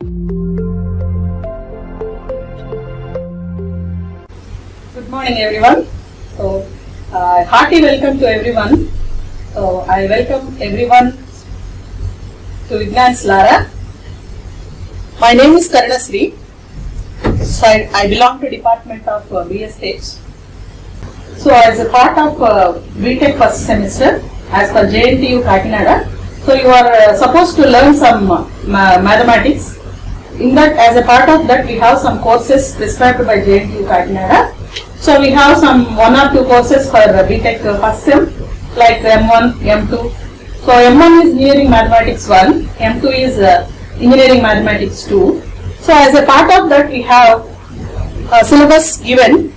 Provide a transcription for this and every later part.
Good morning, everyone. So, hearty welcome to everyone. So, I welcome everyone to Vignan's Lara. My name is Karunasri. So, I belong to Department of BSH. So, as a part of BTech first semester, as per JNTU Kakinada, so you are supposed to learn some mathematics. In that, as a part of that, we have some courses prescribed by JNTU Kakinada. So we have some 1 or 2 courses for BTech first sem, like M1, M2. So M1 is Engineering Mathematics 1, M2 is Engineering Mathematics 2. So as a part of that, we have a syllabus given.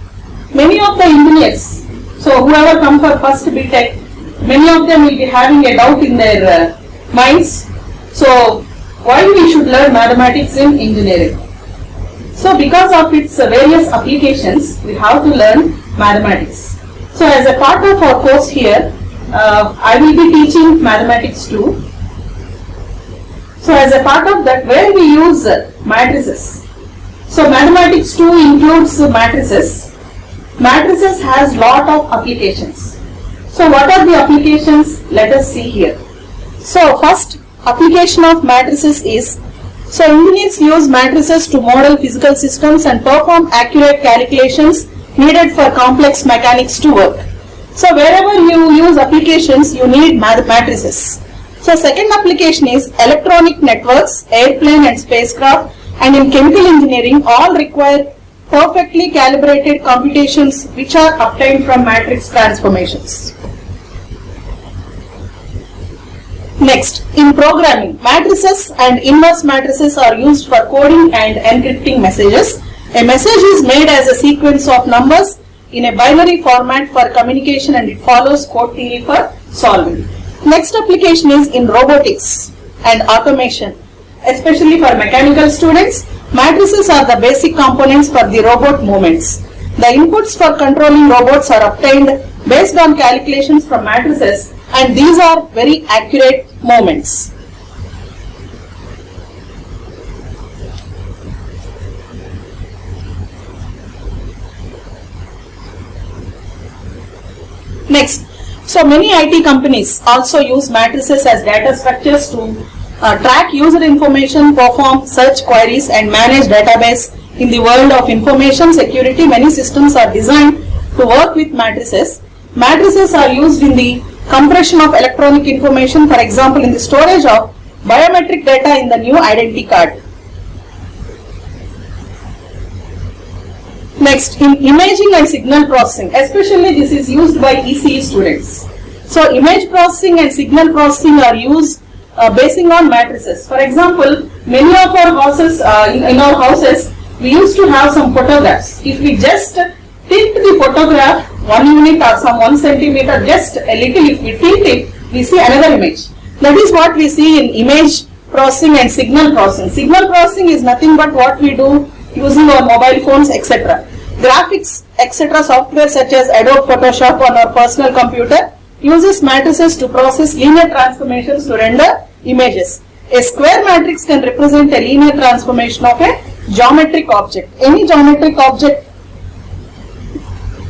Many of the engineers, so whoever come for first BTech, many of them will be having a doubt in their minds. So why we should learn mathematics in engineering? So because of its various applications, we have to learn mathematics. So as a part of our course here, I will be teaching mathematics 2. So as a part of that, where we use matrices. So mathematics 2 includes matrices. Matrices has lot of applications. So what are the applications? Let us see here. So first application of matrices is, so engineers use matrices to model physical systems and perform accurate calculations needed for complex mechanics to work. So wherever you use applications, you need matrices. So second application is electronic networks, airplane and spacecraft, and in chemical engineering all require perfectly calibrated computations which are obtained from matrix transformations. Next, in programming, matrices and inverse matrices are used for coding and encrypting messages. A message is made as a sequence of numbers in a binary format for communication and it follows code theory for solving. Next application is in robotics and automation. Especially for mechanical students, matrices are the basic components for the robot movements. The inputs for controlling robots are obtained based on calculations from matrices, and these are very accurate movements. Next, so many IT companies also use matrices as data structures to track user information, perform search queries and manage database. In the world of information security, many systems are designed to work with matrices. Matrices are used in the compression of electronic information, for example in the storage of biometric data in the new identity card. Next, in imaging and signal processing, especially this is used by ECE students. So image processing and signal processing are used basing on matrices. For example, many of our houses, in our houses, we used to have some photographs. If we just tilt the photograph 1 unit or some 1 centimeter, just a little, if we tilt it, we see another image. That is what we see in image processing and signal processing. Signal processing is nothing but what we do using our mobile phones, etc. Graphics, etc. software such as Adobe Photoshop on our personal computer uses matrices to process linear transformations to render images. A square matrix can represent a linear transformation of a geometric object. Any geometric object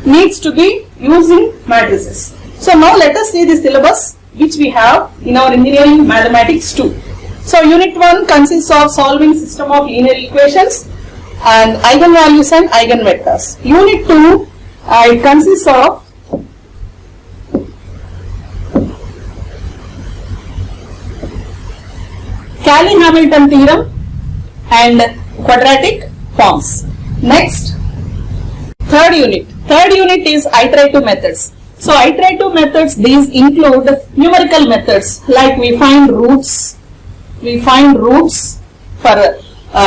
needs to be using matrices. So now let us see the syllabus which we have in our engineering mathematics 2. So unit 1 consists of solving system of linear equations and eigenvalues and eigenvectors. Unit 2 it consists of Cayley-Hamilton theorem and quadratic forms. Next, third unit. Third unit is iterative methods. So iterative methods, these include numerical methods like we find roots for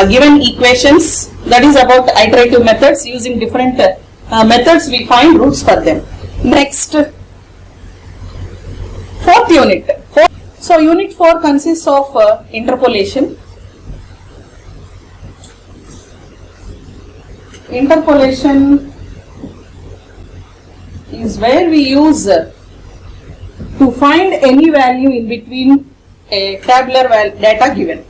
given equations. That is about iterative methods. Using different methods we find roots for them. Next, fourth unit. So unit 4 consists of interpolation. Interpolation is where we use to find any value in between a tabular data given.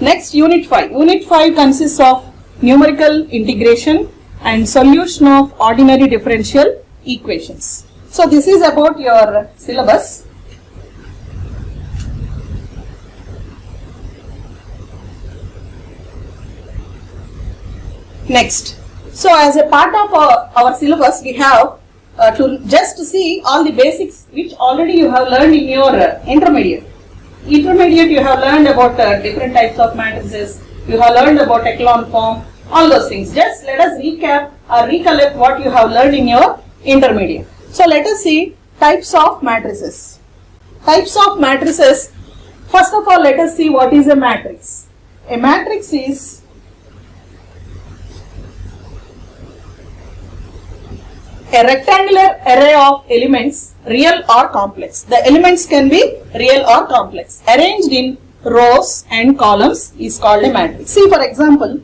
Next, Unit 5. Unit 5 consists of numerical integration and solution of ordinary differential equations. So this is about your syllabus. Next, so as a part of our syllabus, we have to just see all the basics which already you have learned in your intermediate. Intermediate, you have learned about different types of matrices, you have learned about echelon form, all those things. Just let us recap or recollect what you have learned in your intermediate. So let us see types of matrices. Types of matrices. First of all, let us see what is a matrix. A matrix is a rectangular array of elements, real or complex. The elements can be real or complex. Arranged in rows and columns is called a matrix. See, for example,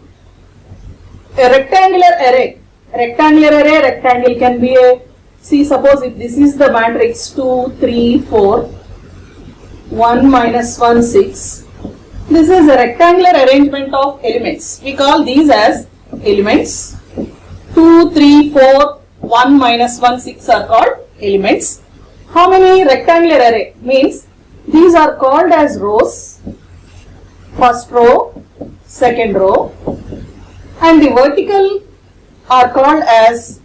a rectangular array. Rectangle can be a, see, suppose if this is the matrix 2, 3, 4, 1 minus 1, 6. This is a rectangular arrangement of elements. We call these as elements. 2, 3, 4, 1 minus 1, 6 are called elements. How many rectangular array? Means these are called as rows. First row, second row, and the vertical are called as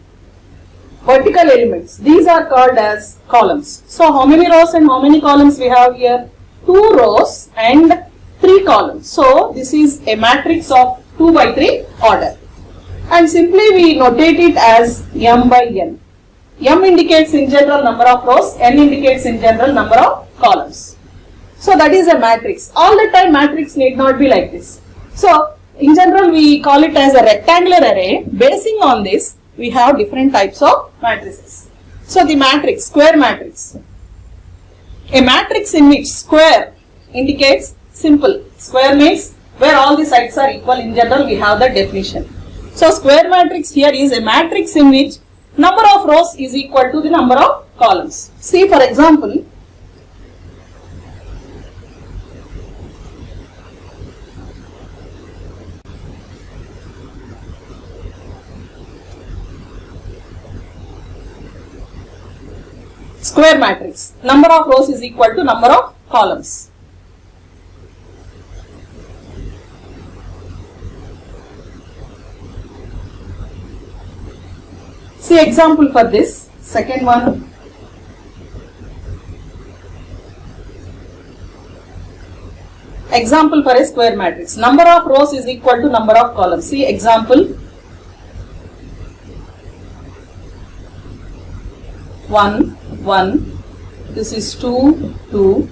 vertical elements. These are called as columns. So how many rows and how many columns we have here? 2 rows and 3 columns. So this is a matrix of 2 by 3 order. And simply we notate it as m by n. M indicates in general number of rows, n indicates in general number of columns. So that is a matrix. All the time matrix need not be like this. So in general we call it as a rectangular array. Basing on this, we have different types of matrices. So the matrix, square matrix. A matrix in which square indicates simple. Square means where all the sides are equal. In general we have the definition. So square matrix here is a matrix in which number of rows is equal to the number of columns. See, for example, square matrix, number of rows is equal to number of columns. See example for this, second one. Example for a square matrix. Number of rows is equal to number of columns. See example. 1, 1. This is 2, 2.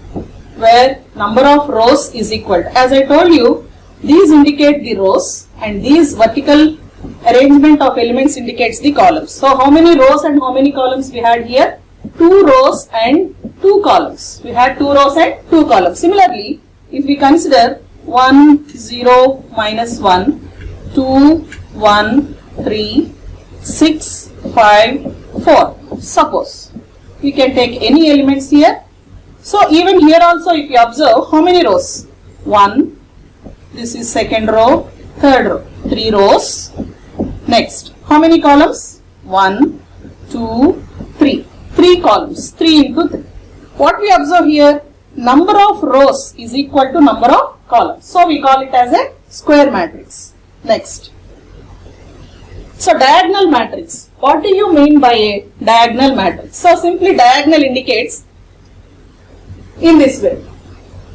Where number of rows is equal to. As I told you, these indicate the rows and these vertical arrangement of elements indicates the columns. So how many rows and how many columns we had here? 2 rows and 2 columns. We had 2 rows and 2 columns. Similarly, if we consider 1, 0, minus 1, 2, 1, 3, 6, 5, 4. Suppose we can take any elements here. So even here also if you observe, how many rows? 1, this is second row, third row, 3 rows. Next, how many columns? 1, 2, 3. 3 columns, 3 into 3. What we observe here? Number of rows is equal to number of columns. So we call it as a square matrix. Next. So diagonal matrix. What do you mean by a diagonal matrix? So simply diagonal indicates in this way,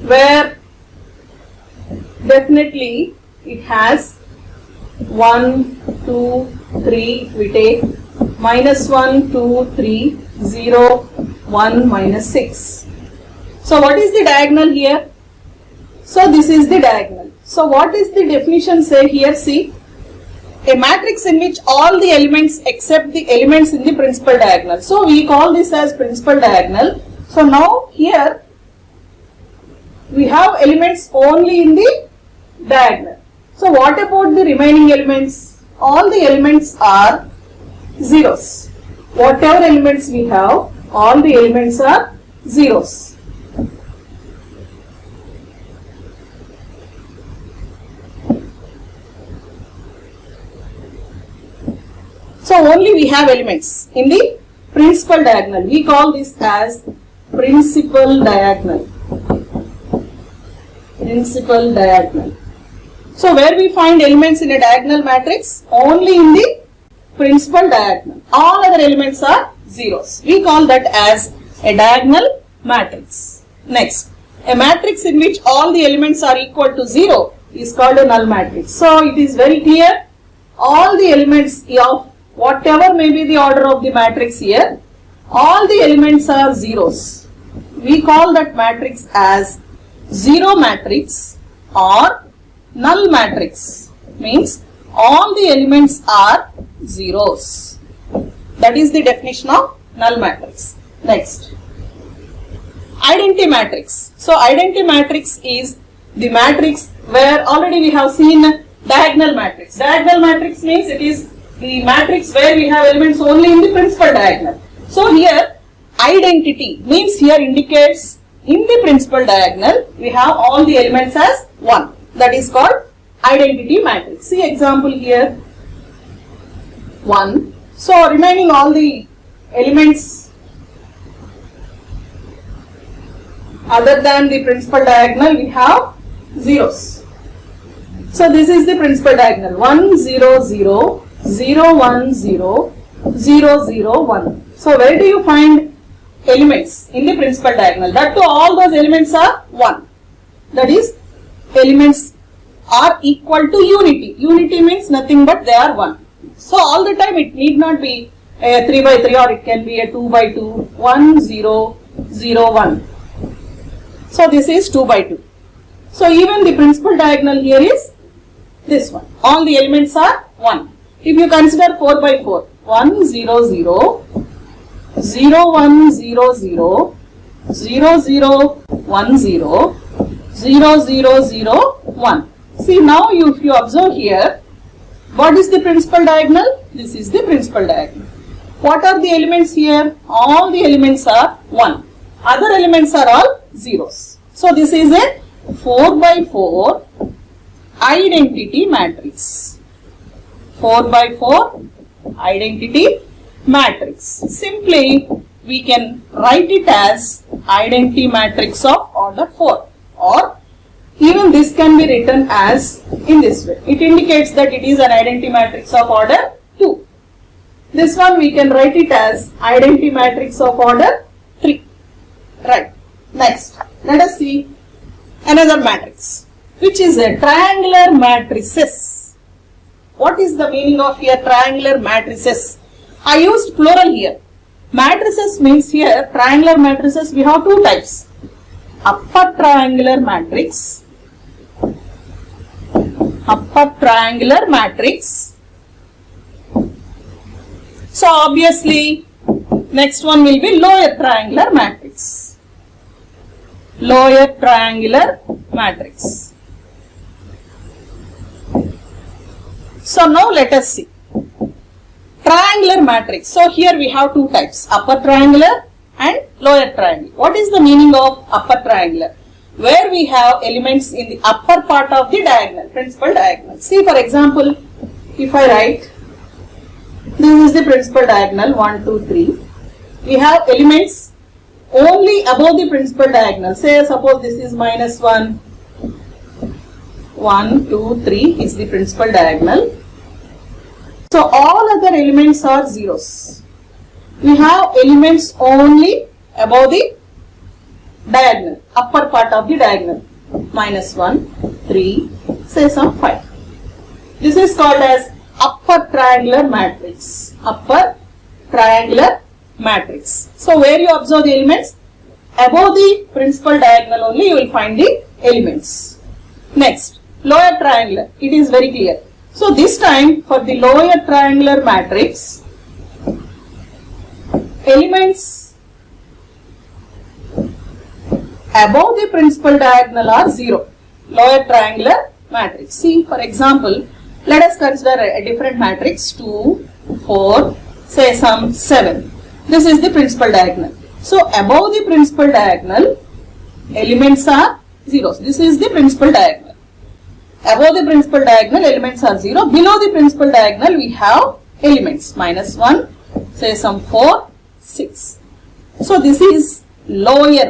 where definitely it has 1, 2, 3, we take minus 1, 2, 3, 0, 1, minus 6. So what is the diagonal here? So this is the diagonal. So what is the definition say here? See, a matrix in which all the elements except the elements in the principal diagonal. So we call this as principal diagonal. So now here we have elements only in the diagonal. So what about the remaining elements? All the elements are zeros. Whatever elements we have, all the elements are zeros. So only we have elements in the principal diagonal. We call this as principal diagonal. Principal diagonal. So where we find elements in a diagonal matrix? Only in the principal diagonal. All other elements are zeros. We call that as a diagonal matrix. Next, a matrix in which all the elements are equal to 0 is called a null matrix. So it is very clear, all the elements of whatever may be the order of the matrix here, all the elements are zeros. We call that matrix as zero matrix or null matrix. Means all the elements are zeros. That is the definition of null matrix. Next, identity matrix. So identity matrix is the matrix where already we have seen diagonal matrix. Diagonal matrix means it is the matrix where we have elements only in the principal diagonal. So here identity means here indicates in the principal diagonal we have all the elements as 1. That is called identity matrix. See example here 1. So remaining all the elements other than the principal diagonal we have zeros. So this is the principal diagonal 1 0 0 0 1 0 0 0 1. So where do you find elements in the principal diagonal? That too all those elements are 1. That is elements are equal to unity. Unity means nothing but they are 1. So all the time it need not be a 3 by 3 or it can be a 2 by 2, 1 0 0 1. So this is 2 by 2. So even the principal diagonal here is this one. All the elements are 1. If you consider 4 by 4, 1 0 0 0 1 0 0 0 0 1 0 0 0 0 1. See now if you observe here, what is the principal diagonal? This is the principal diagonal. What are the elements here? All the elements are 1. Other elements are all zeros. So this is a 4 by 4 identity matrix. 4 by 4 identity matrix. Simply we can write it as identity matrix of order 4, or even this can be written as in this way. It indicates that it is an identity matrix of order 2. This one we can write it as identity matrix of order 3. Right. Next, let us see another matrix, which is a triangular matrices. What is the meaning of here triangular matrices? I used plural here. Matrices means here triangular matrices we have two types. Upper triangular matrix. Upper triangular matrix. So obviously next one will be lower triangular matrix. Lower triangular matrix. So now let us see triangular matrix. So here we have two types, upper triangular and lower triangle. What is the meaning of upper triangular? Where we have elements in the upper part of the diagonal, principal diagonal. See for example, if I write, this is the principal diagonal 1, 2, 3. We have elements only above the principal diagonal. Say suppose this is minus 1, 1, 2, 3 is the principal diagonal. So all other elements are zeros. We have elements only above the diagonal, upper part of the diagonal. Minus 1, 3, say some 5. This is called as upper triangular matrix. Upper triangular matrix. So where you observe the elements? Above the principal diagonal only you will find the elements. Next, lower triangular. It is very clear. So this time for the lower triangular matrix, elements above the principal diagonal are 0. Lower triangular matrix. See for example, let us consider a different matrix 2, 4, say some 7. This is the principal diagonal. So above the principal diagonal, elements are zeros. This is the principal diagonal. Above the principal diagonal, elements are 0. Below the principal diagonal, we have elements. Minus 1, say some 4, 6. So this is lower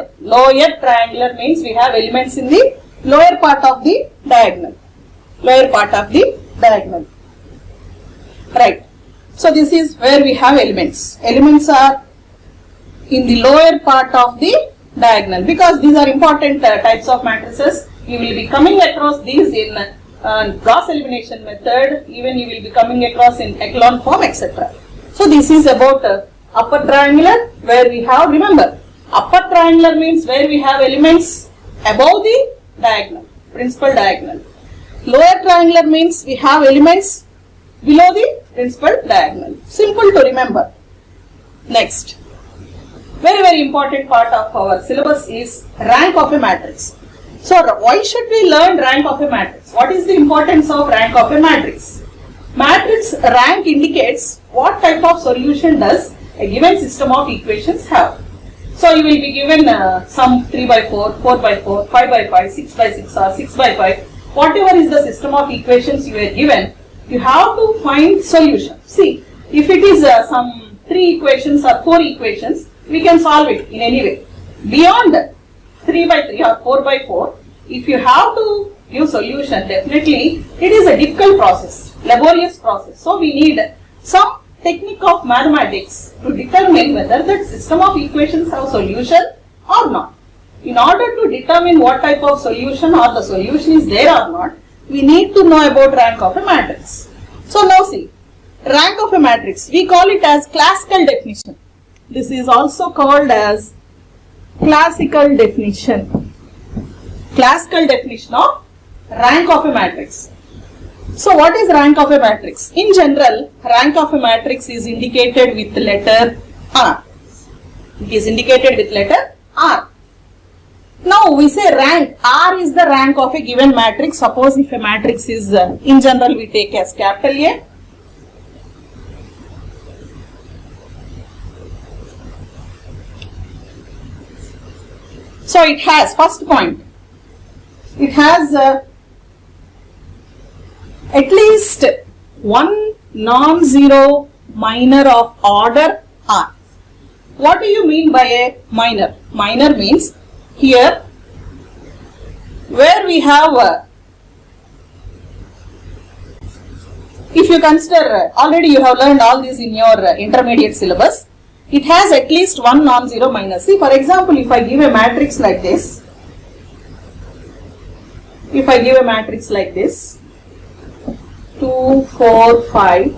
triangular means we have elements in the lower part of the diagonal. Lower part of the diagonal. Right. So this is where we have elements. Elements are in the lower part of the diagonal because these are important types of matrices. You will be coming across these in cross elimination method, even you will be coming across in echelon form, etc. So this is about upper triangular where we have, remember, upper triangular means where we have elements above the diagonal, principal diagonal. Lower triangular means we have elements below the principal diagonal. Simple to remember. Next. Very important part of our syllabus is rank of a matrix. So why should we learn rank of a matrix? What is the importance of rank of a matrix? Matrix rank indicates what type of solution does a given system of equations have. So you will be given some 3 by 4, 4 by 4, 5 by 5, 6 by 6 or 6 by 5. Whatever is the system of equations you are given, you have to find solution. See, if it is some 3 equations or 4 equations, we can solve it in any way. Beyond 3 by 3 or 4 by 4, if you have to give solution, definitely it is a difficult process, laborious process. So we need some technique of mathematics to determine whether that system of equations have solution or not. In order to determine what type of solution or the solution is there or not, we need to know about rank of a matrix. So now see, rank of a matrix, we call it as classical definition. This is also called as classical definition. Classical definition of rank of a matrix. So what is rank of a matrix? In general, rank of a matrix is indicated with letter R. It is indicated with letter R. Now we say rank. R is the rank of a given matrix. Suppose if a matrix is, in general we take as capital A. So it has, first point, it has at least one non-zero minor of order R. What do you mean by a minor? Minor means here where we have, if you consider, already you have learned all this in your intermediate syllabus, it has at least one non-zero minor. See, for example, if I give a matrix like this, 2, 4, 5,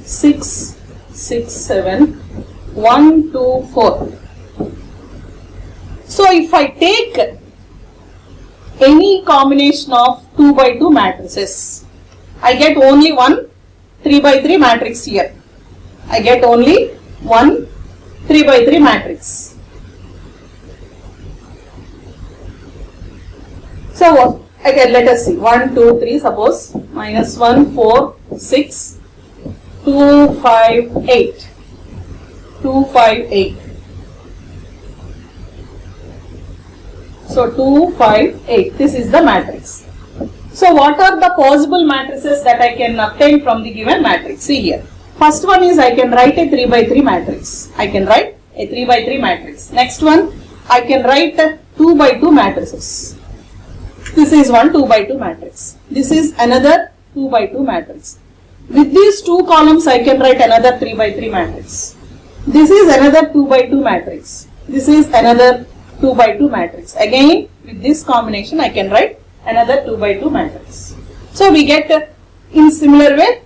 6, 6, 7, 1, 2, 4. So if I take any combination of 2 by 2 matrices, I get only one 3 by 3 matrix here. I get only one 3 by 3 matrix. So again, let us see. 1, 2, 3, suppose minus 1, 4, 6, 2, 5, 8. 2, 5, 8. So 2, 5, 8. This is the matrix. So what are the possible matrices that I can obtain from the given matrix? See here. First one is I can write a 3 by 3 matrix. I can write a 3 by 3 matrix. Next one, I can write 2 by 2 matrices. This is one 2 by 2 matrix. This is another 2 by 2 matrix. With these two columns, I can write another 3 by 3 matrix. This is another 2 by 2 matrix. This is another 2 by 2 matrix. Again, with this combination, I can write another 2 by 2 matrix. So we get in similar way,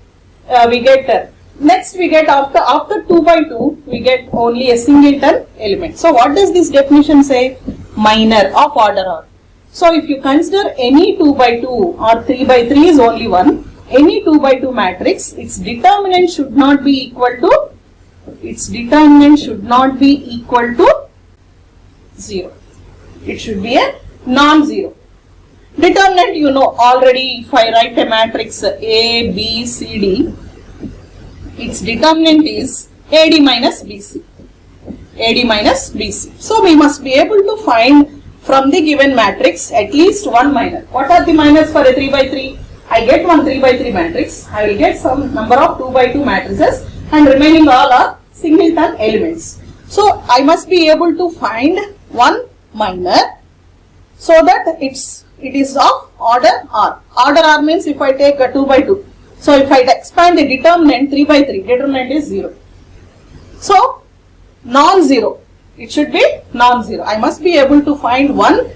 next we get after 2 by 2, we get only a singleton element. So what does this definition say? Minor of order R. So if you consider any 2 by 2 or 3 by 3 is only one, any 2 by 2 matrix, its determinant should not be equal to, 0. It should be a non-zero. Determinant, you know already, if I write a matrix A, B, C, D, its determinant is AD minus BC. AD minus BC. So we must be able to find from the given matrix at least one minor. What are the minors for a 3 by 3? I get one 3 by 3 matrix. I will get some number of 2 by 2 matrices, and remaining all are singleton elements. So I must be able to find one minor so that it is of order R. Order R means if I take a 2 by 2. So if I expand the determinant 3 by 3, determinant is 0. So non-zero. It should be non-zero. I must be able to find one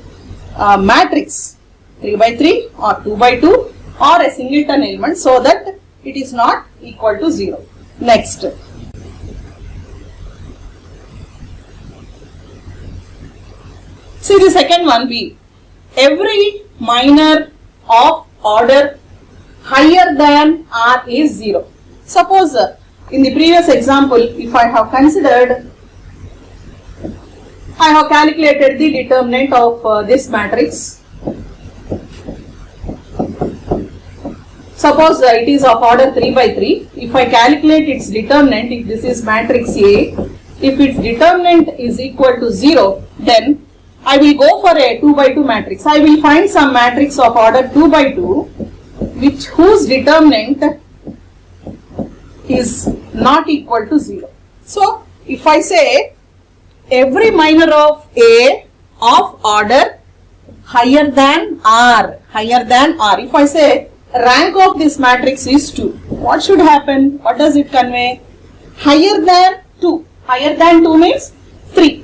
matrix 3 by 3 or 2 by 2 or a singleton element so that it is not equal to 0. Next. See the second one, B. Every minor of order higher than R is 0. Suppose in the previous example, if I have considered, I have calculated the determinant of this matrix. Suppose it is of order 3 by 3. If I calculate its determinant, if this is matrix A, if its determinant is equal to 0, then I will go for a 2 by 2 matrix. I will find some matrix of order 2 by 2 whose determinant is not equal to 0. So, if I say every minor of A of order higher than R, if I say rank of this matrix is 2, what should happen? What does it convey? Higher than 2. Higher than 2 means 3.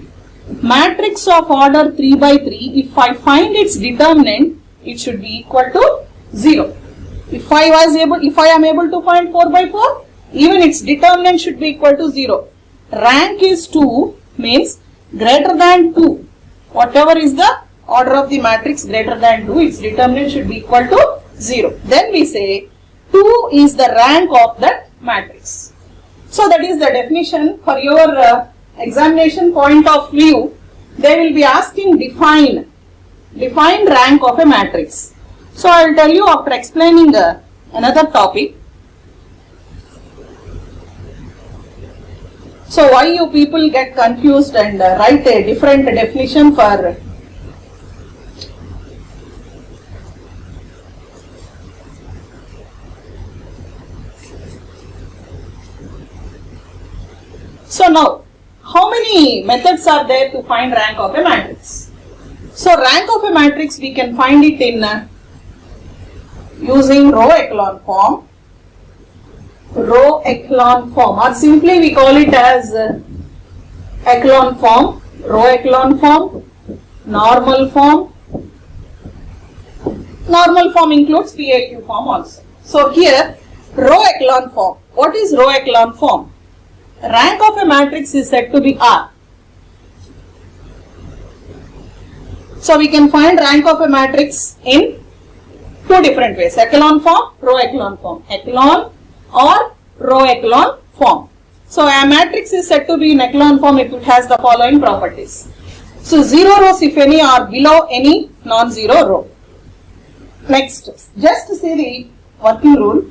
Matrix of order 3 by 3, if I find its determinant, it should be equal to 0. If I am able to find 4 by 4, even its determinant should be equal to 0. Rank is 2 means greater than 2. Whatever is the order of the matrix greater than 2, its determinant should be equal to 0. Then we say 2 is the rank of that matrix. So that is the definition. For your examination point of view, they will be asking define rank of a matrix. So I will tell you after explaining another topic. So why you people get confused and write a different definition for So now, how many methods are there to find rank of a matrix? So rank of a matrix we can find it in using row echelon form, or simply we call it as echelon form, row echelon form, normal form. Normal form includes PAQ form also. So here row echelon form. What is row echelon form? Rank of a matrix is said to be R. So we can find rank of a matrix in two different ways, echelon form, row echelon form, echelon or row echelon form. So a matrix is said to be in echelon form if it has the following properties. So 0 rows if any are below any non-zero row. Next, just see the working rule.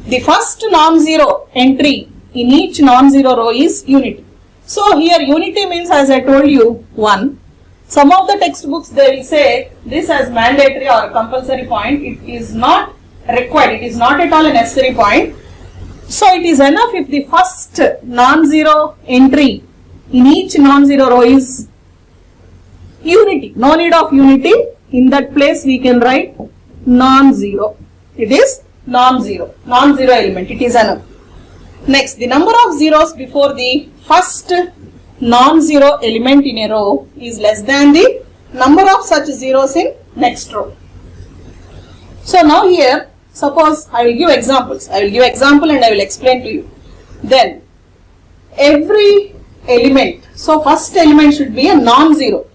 The first non-zero entry in each non-zero row is unity. So here unity means, as I told you, 1. Some of the textbooks they will say this as mandatory or compulsory point. It is not required. It is not at all a necessary point. So it is enough if the first non-zero entry in each non-zero row is unity. No need of unity. In that place we can write non-zero. It is non-zero element. It is enough. Next, the number of zeros before the first non-zero element in a row is less than the number of such zeros in next row. So now here, suppose I will give examples. I will give example and I will explain to you. Then every element, so first element should be a non-zero.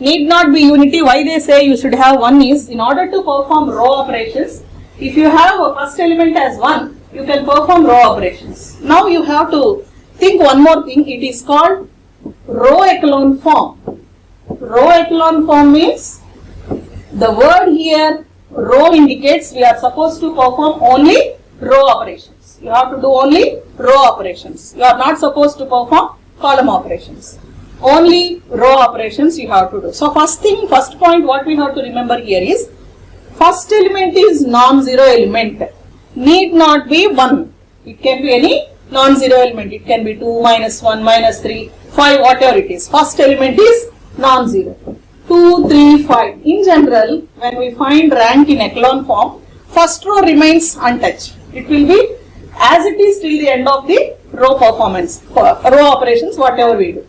Need not be unity. Why they say you should have 1 is, in order to perform row operations, if you have a first element as 1, you can perform row operations. Now you have to think one more thing. It is called row echelon form. Row echelon form means, the word here row indicates we are supposed to perform only row operations. You have to do only row operations. You are not supposed to perform column operations. Only row operations you have to do. So first point what we have to remember here is, First element is non-zero element. Need not be 1. It can be any non-zero element. It can be 2, minus 1, minus 3, 5, whatever it is. First element is non-zero. 2, 3, 5. In general, when we find rank in echelon form, first row remains untouched. It will be as it is till the end of the row performance, row operations, whatever we do.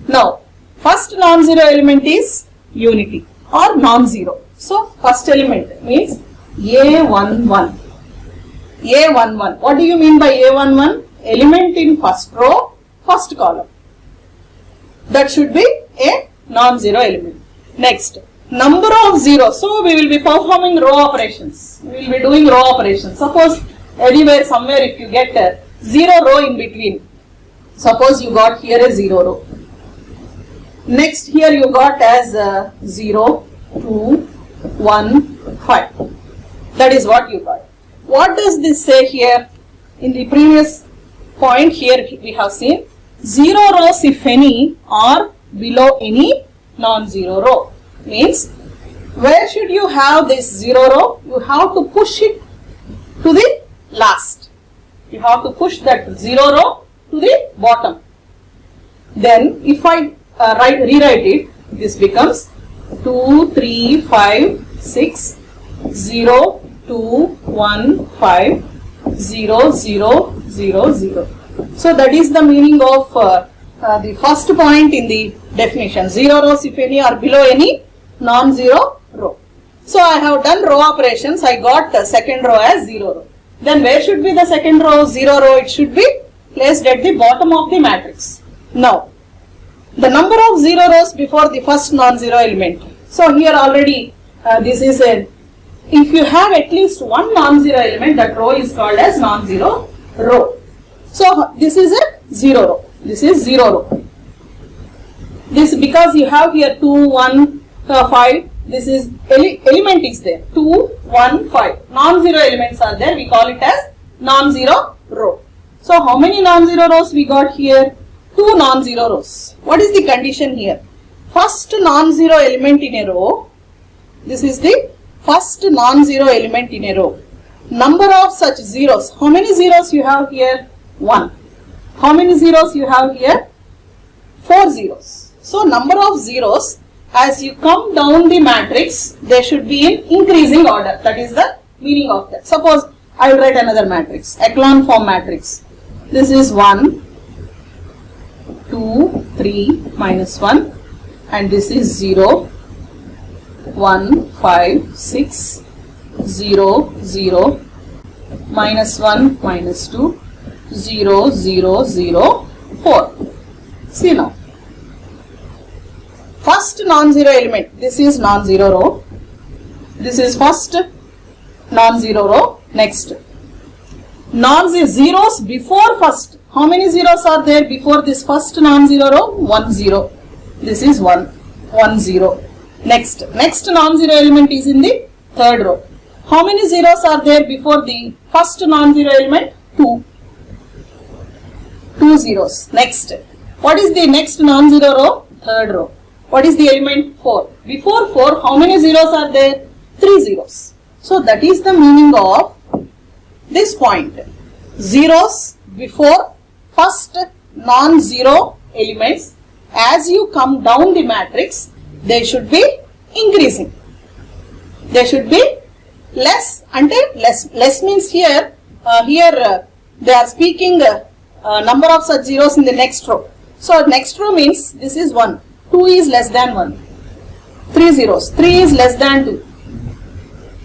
Now, first non-zero element is unity or non-zero. So, first element means A11. A11. What do you mean by A11? Element in first row, first column. That should be a non-zero element. Next, number of zeros. So, we will be performing row operations. We will be doing row operations. Suppose anywhere, somewhere, if you get a 0 row in between. Suppose you got here a 0 row. Next, here you got as 0, 2, 1, 5. That is what you got. What does this say here? In the previous point here we have seen 0 rows if any are below any non-zero row. Means where should you have this 0 row? You have to push it to the last. You have to push that 0 row to the bottom. Then if I rewrite it, this becomes 2, 3, 5, 6, 0, 2, 1, 5, 0, 0, 0, 0. So that is the meaning of the first point in the definition. 0 rows if any are below any non-zero row. So I have done row operations. I got the second row as 0 row. Then where should be the second row? 0 row. It should be placed at the bottom of the matrix. Now, the number of 0 rows before the first non-zero element. So here already this is a, if you have at least one non-zero element, that row is called as non-zero row. So this is a 0 row. This is 0 row. This because you have here 2, 1, 5. This is element is there. 2, 1, 5. Non-zero elements are there. We call it as non-zero row. So how many non-zero rows we got here? 2 non-zero rows. What is the condition here? First non-zero element in a row. This is the first non-zero element in a row. Number of such zeros. How many zeros you have here? 1. How many zeros you have here? 4 zeros. So number of zeros, as you come down the matrix, they should be in increasing order. That is the meaning of that. Suppose I will write another matrix, echelon form matrix. This is 1, 2, 3, minus 1, and this is 0, 1, 5, 6, 0, 0, minus 1, minus 2, 0, 0, 0, 4. See now. First non-zero element, this is non-zero row. This is first non-zero row. Next, non-zero zeros before first. How many zeros are there before this first non-zero row? 1, 0. This is 1, 1, 0. Next non-zero element is in the third row. How many zeros are there before the first non-zero element? 2. 2 zeros. Next, what is the next non-zero row? Third row. What is the element? 4. Before 4, how many zeros are there? 3 zeros. So that is the meaning of this point. Zeros before first non-zero elements. As you come down the matrix, they should be increasing. They should be less until less. Less means here, they are speaking number of such zeros in the next row. So next row means this is 1. 2 is less than 1. 3 zeros. 3 is less than 2.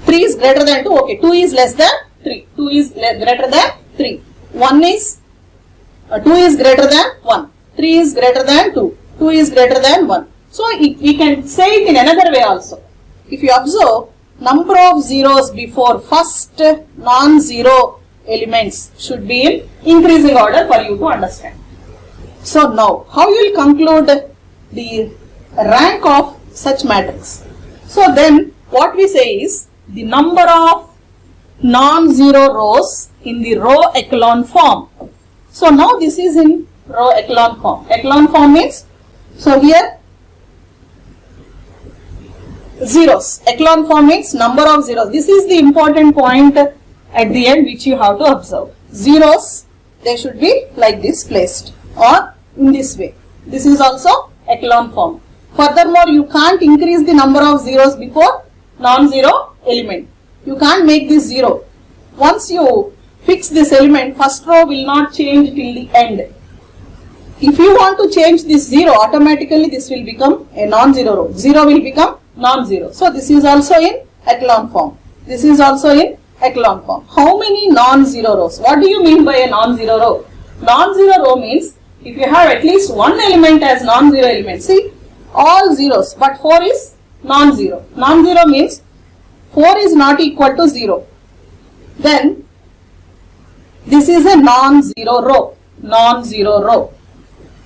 3 is greater than 2. Okay. 2 is less than 3. 2 is greater than 3. 1 is 2 is greater than 1. 3 is greater than 2. 2 is greater than 1. So we can say it in another way also. If you observe, number of zeros before first non-zero elements should be in increasing order for you to understand. So now, how you will conclude the rank of such matrix? So then, what we say is the number of non-zero rows in the row echelon form. So now this is in row echelon form. Echelon form means, so here zeros. Echelon form means number of zeros. This is the important point at the end which you have to observe. Zeros, they should be like this placed or in this way. This is also echelon form. Furthermore, you can't increase the number of zeros before non-zero element. You can't make this 0. Once you fix this element, first row will not change till the end. If you want to change this 0, automatically this will become a non-zero row. 0 will become non-zero. So this is also in echelon form. This is also in echelon form. How many non-zero rows? What do you mean by a non-zero row? Non-zero row means if you have at least one element as non-zero element. See, all zeros, but 4 is non-zero. Non-zero means 4 is not equal to 0. Then this is a non-zero row. Non-zero row.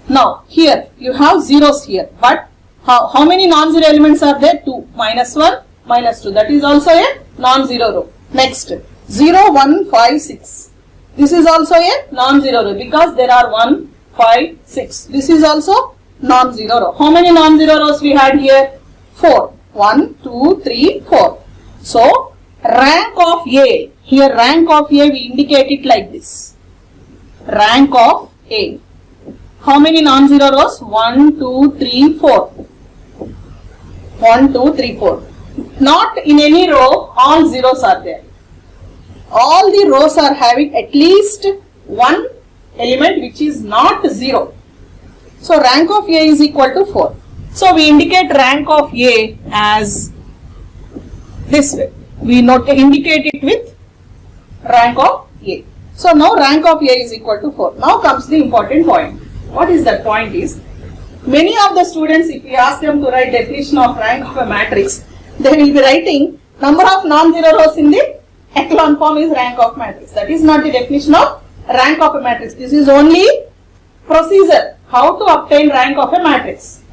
Now here you have zeros here, but how many non-zero elements are there? 2. Minus 1, minus 2. That is also a non-zero row. Next, 0, 1, 5, 6. This is also a non-zero row because there are 1, 5, 6. This is also non-zero row. How many non-zero rows we had here? 4. 1, 2, 3, 4. So, rank of A. Here rank of A we indicate it like this. Rank of A. How many non-zero rows? 1, 2, 3, 4. 1, 2, 3, 4. Not in any row all zeros are there. All the rows are having at least one element which is not 0. So rank of A is equal to 4. So we indicate rank of A as this way. We indicate it with rank of A. So now rank of A is equal to 4. Now comes the important point. What is that point is, many of the students, if we ask them to write definition of rank of a matrix, they will be writing number of non-zero rows in the echelon form is rank of matrix. That is not the definition of rank of a matrix. This is only procedure how to obtain rank of a matrix.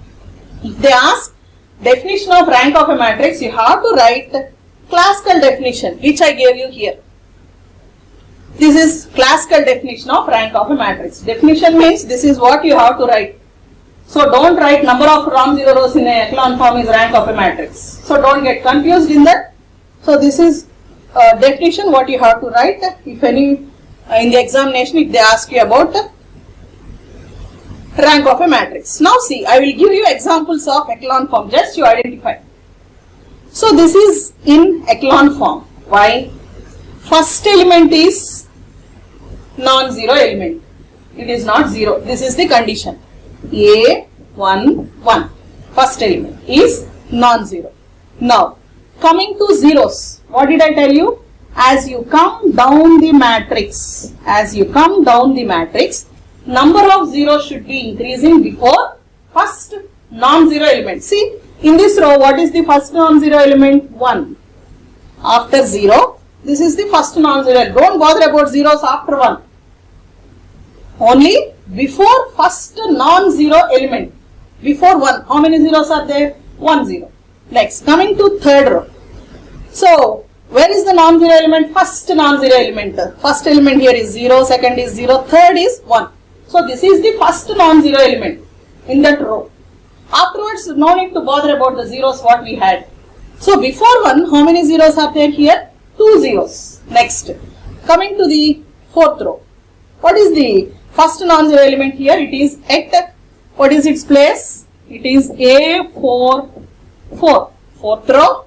If they ask definition of rank of a matrix, you have to write classical definition which I gave you here. This is classical definition of rank of a matrix. Definition means this is what you have to write. So don't write number of non-zero rows in a echelon form is rank of a matrix. So don't get confused in that. So this is definition what you have to write. If any in the examination if they ask you about rank of a matrix. Now see, I will give you examples of echelon form just to identify. So this is in echelon form. Why? First element is non-zero element. It is not 0. This is the condition. A, 1, 1. First element is non-zero. Now, coming to zeros. What did I tell you? As you come down the matrix, number of zeros should be increasing before first non-zero element. See, in this row, what is the first non-zero element? 1. After 0, this is the first non-zero. Don't bother about zeros after 1. Only before first non-zero element. Before 1, how many zeros are there? 1 0. Next, coming to third row. So, where is the non-zero element? First non-zero element. First element here is 0, second is 0, third is 1. So, this is the first non-zero element in that row. Afterwards, no need to bother about the zeros what we had. So, before 1, how many zeros are there here? 2 zeros. Next, coming to the fourth row. What is the first non-zero element here? It is at, what is its place? It is A4, 4. Fourth row,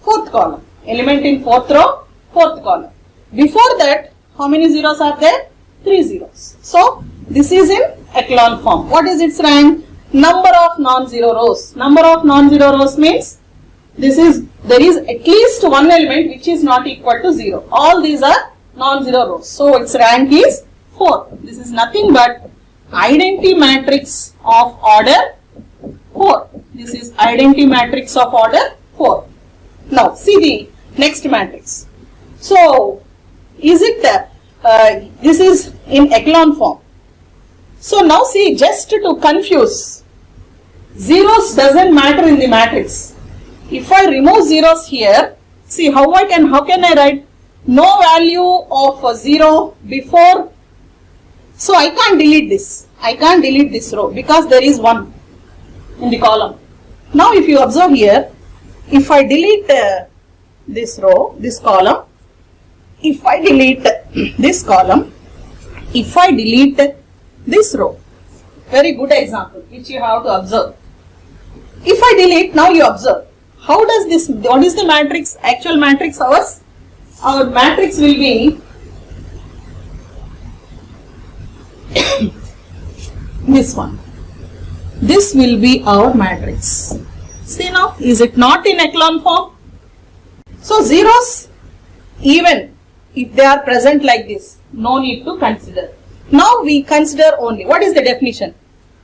fourth column. Element in fourth row, fourth column. Before that, how many zeros are there? 3 zeros. So, this is in echelon form. What is its rank? Number of non-zero rows. Number of non-zero rows means there is at least one element which is not equal to 0. All these are non-zero rows. So, its rank is 4. This is nothing but identity matrix of order 4. This is identity matrix of order 4. Now, see the next matrix. So, is it this is in echelon form. So, now see, just to confuse, zeros doesn't matter in the matrix. If I remove zeros here, see how can I write no value of 0 before. So, I can't delete this. I can't delete this row because there is 1 in the column. Now, if you observe here, if I delete this row, this column, if I delete this column, if I delete this row, very good example which you have to observe. If I delete, now you observe, how does this, what is the matrix, actual matrix ours? Our matrix will be this one. This will be our matrix. See now, is it not in echelon form? So zeros, even if they are present like this, no need to consider. Now we consider only, what is the definition?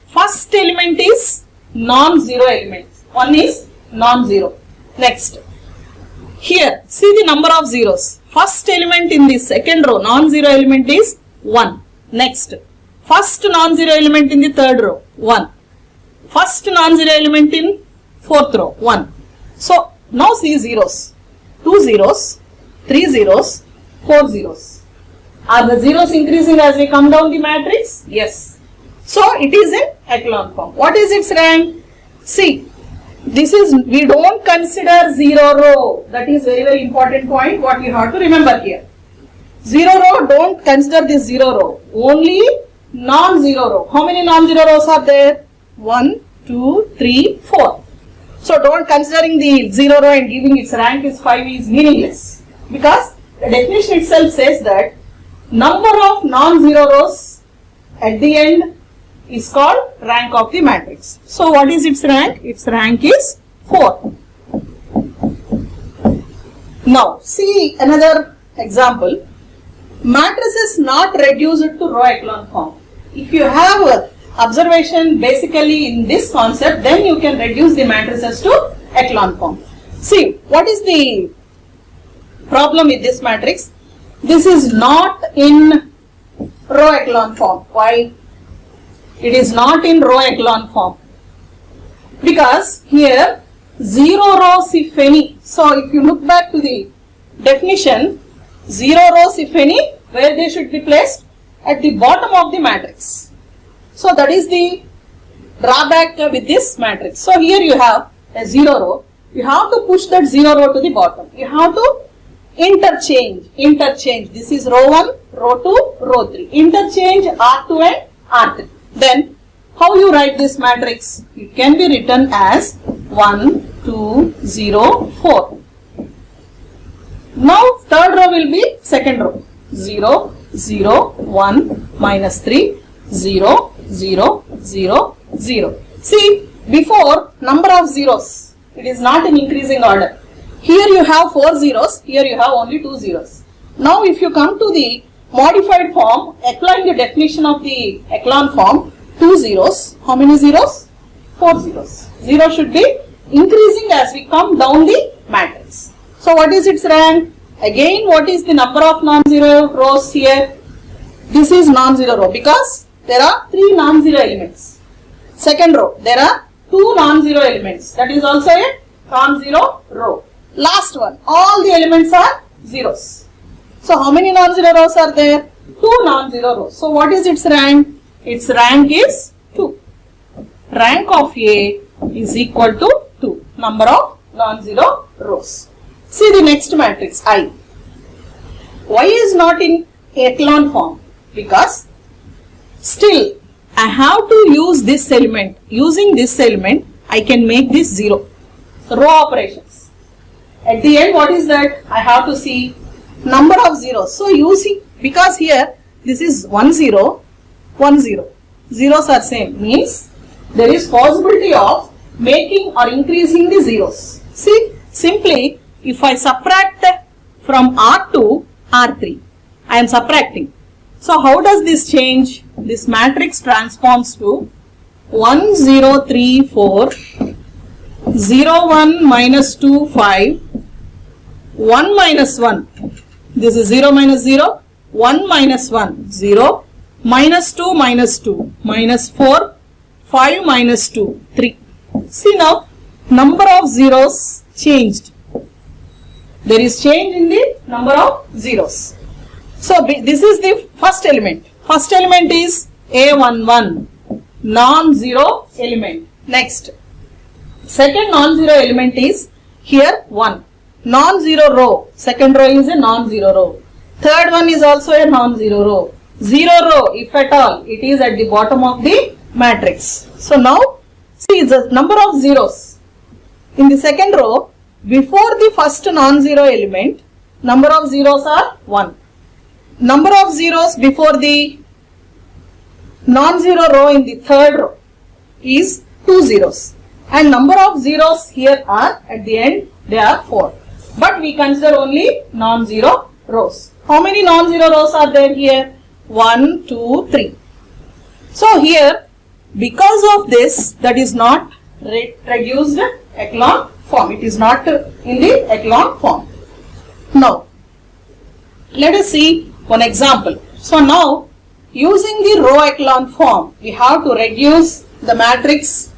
First element is non-zero element. One is non-zero. Next, here see the number of zeros. First element in the second row, non-zero element is 1. Next, first non-zero element in the third row, 1. First non-zero element in fourth row, 1. So now see zeros. 2 zeros, 3 zeros, 4 zeros. Are the zeros increasing as we come down the matrix? Yes. So it is in echelon form. What is its rank? See, this is, we don't consider zero row. That is very important point what you have to remember here. Zero row, don't consider this zero row. Only non-zero row. How many non-zero rows are there? 1, 2, 3, 4. So don't considering the zero row and giving its rank is 5 is meaningless. Because the definition itself says that number of non-zero rows at the end is called rank of the matrix. So what is its rank? Its rank is 4. Now see another example. Matrices not reduced to row echelon form. If you have observation basically in this concept, then you can reduce the matrices to echelon form. See, what is the problem with this matrix? This is not in row echelon form. Why? It is not in row echelon form. Because here 0 rows if any. So if you look back to the definition, 0 rows if any, where they should be placed? At the bottom of the matrix. So that is the drawback with this matrix. So here you have a 0 row. You have to push that 0 row to the bottom. You have to interchange. This is row 1, row 2, row 3. Interchange R2 and R3. Then how you write this matrix? It can be written as 1, 2, 0, 4. Now third row will be second row. 0, 0, 1, minus 3, 0, 0, 0, 0. See, before number of zeros, it is not in increasing order. Here you have 4 zeros, here you have only 2 zeros. Now if you come to the modified form, applying the definition of the echelon form, 2 zeros, how many zeros? 4 zeros. 0 should be increasing as we come down the matrix. So what is its rank? Again, what is the number of non-zero rows here? This is non-zero row because there are 3 non-zero elements. Second row, there are 2 non-zero elements. That is also a non-zero row. Last one, all the elements are zeros. So how many non-zero rows are there? 2 non-zero rows. So what is its rank? Its rank is 2. Rank of A is equal to 2. Number of non-zero rows. See the next matrix I. Why is not in echelon form? Because still I have to use this element. Using this element, I can make this 0. Row operations. At the end, what is that? I have to see number of zeros. So you see, because here this is 1 0, 1 0. Zeros are same. Means there is possibility of making or increasing the zeros. See, simply if I subtract from R to R3, I am subtracting. So how does this change? This matrix transforms to 1 0 3 4, 0 1 minus 2 5, 1 minus 1. This is 0 minus 0, 1 minus 1 0, minus 2 minus 2, minus 4, 5 minus 2 3. See now, number of zeros changed. There is change in the number of zeros. So this is the first element. First element is A11, non-zero element. Next, second non-zero element is, here 1. Non-zero row. Second row is a non-zero row. Third one is also a non-zero row. Zero row, if at all, it is at the bottom of the matrix. So now, see the number of zeros. In the second row, before the first non-zero element, number of zeros are 1. Number of zeros before the non-zero row in the third row is 2 zeros. And number of zeros here are, at the end, they are 4. But we consider only non-zero rows. How many non-zero rows are there here? 1, 2, 3. So here, because of this, that is not reduced echelon form. It is not in the echelon form. Now, let us see one example. So now, using the row echelon form, we have to reduce the matrix,